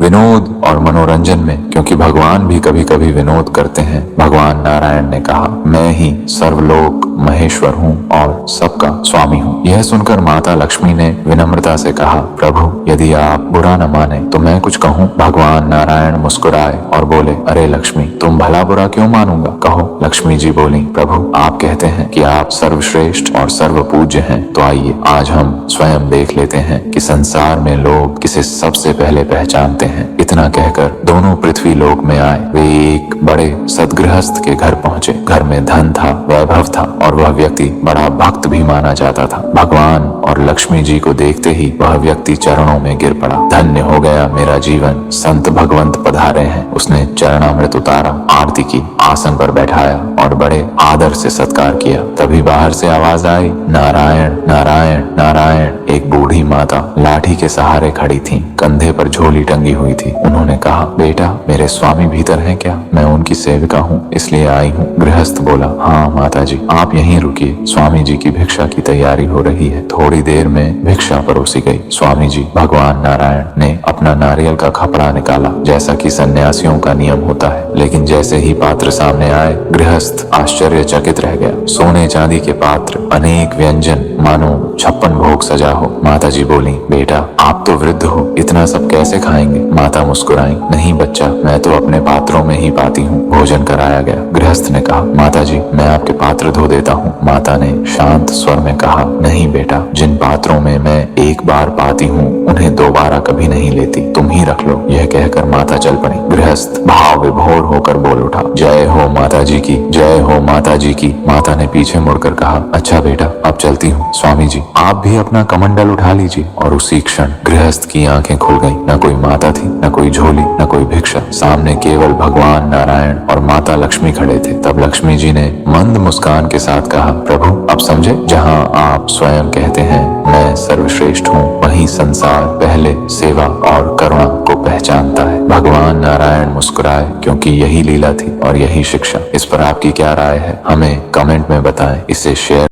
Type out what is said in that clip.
विनोद और मनोरंजन में, क्योंकि भगवान भी कभी कभी विनोद करते हैं। भगवान नारायण ने कहा, मैं ही सर्वलोक महेश्वर हूँ और सबका स्वामी हूँ। यह सुनकर माता लक्ष्मी ने विनम्रता से कहा, प्रभु यदि आप बुरा न माने तो मैं कुछ कहूँ। भगवान नारायण मुस्कुराए और बोले, अरे लक्ष्मी, तुम भला बुरा क्यों मानूंगा, कहो। लक्ष्मी जी बोली, प्रभु आप कहते हैं कि आप सर्वश्रेष्ठ और सर्वपूज्य हैं, तो आइए आज हम स्वयं देख लेते हैं कि संसार में लोग किसे सबसे पहले पहचानते हैं। इतना कहकर दोनों पृथ्वी लोक में आए। वे एक बड़े सदगृहस्थ के घर पहुंचे। घर में धन था, वैभव था और वह व्यक्ति बड़ा भक्त भी माना जाता था। भगवान और लक्ष्मी जी को देखते ही वह व्यक्ति चरणों में गिर पड़ा। धन्य हो गया मेरा जीवन, संत भगवंत पधारे हैं। उसने चरणामृत उतारा, आरती की, आसन पर बैठाया और बड़े आदर से सत्कार किया। तभी बाहर से आवाज आई, नारायण नारायण नारायण। एक बूढ़ी माता लाठी के सहारे खड़ी थी, कंधे पर झोली टंगी हुई थी। उन्होंने कहा, बेटा मेरे स्वामी भीतर हैं क्या? मैं उनकी सेविका हूँ, इसलिए आई हूँ। गृहस्थ बोला, हाँ माता जी, आप यहीं रुकिए, स्वामी जी की भिक्षा की तैयारी हो रही है। थोड़ी देर में भिक्षा परोसी गई। स्वामी जी भगवान नारायण ने अपना नारियल का खपड़ा निकाला, जैसा कि सन्यासियों का नियम होता है। लेकिन जैसे ही पात्र सामने आए, गृहस्थ आश्चर्यचकित रह गया। सोने चांदी के पात्र, अनेक व्यंजन, मानो 56 भोग सजा हो। माता जी बोली, बेटा आप तो वृद्ध हो, इतना सब कैसे खाएंगे? माता मुस्कुराई, नहीं बच्चा, मैं तो अपने पात्रों में ही पाती हूँ। भोजन कराया गया। गृहस्थ ने कहा, माता जी मैं आपके पात्र धो देता हूँ। माता ने शांत स्वर में कहा, नहीं बेटा, जिन पात्रों में मैं एक बार पाती हूँ उन्हें दोबारा कभी नहीं लेती, तुम ही रख लो। यह कहकर माता चल पड़ी। गृहस्थ भाव विभोर होकर बोल उठा, जय हो माता जी की, जय हो माता जी की। माता ने पीछे मुड़कर कहा, अच्छा बेटा अब चलती हूँ। स्वामी जी आप भी अपना कमंडल उठा लीजिए। और उसी क्षण गृहस्थ की आंखें खुल गईं। न कोई माता थी, न कोई झोली, न कोई भिक्षा। सामने केवल भगवान नारायण और माता लक्ष्मी खड़े थे। तब लक्ष्मी जी ने मंद मुस्कान के साथ कहा, प्रभु अब समझे, जहाँ आप स्वयं कहते हैं मैं सर्वश्रेष्ठ हूँ, वहीं संसार पहले सेवा और करुणा को पहचानता है। भगवान नारायण मुस्कुराए, क्योंकि यही लीला थी और यही शिक्षा। इस पर आपकी क्या राय है, हमें कमेंट में बताएं। इसे शेयर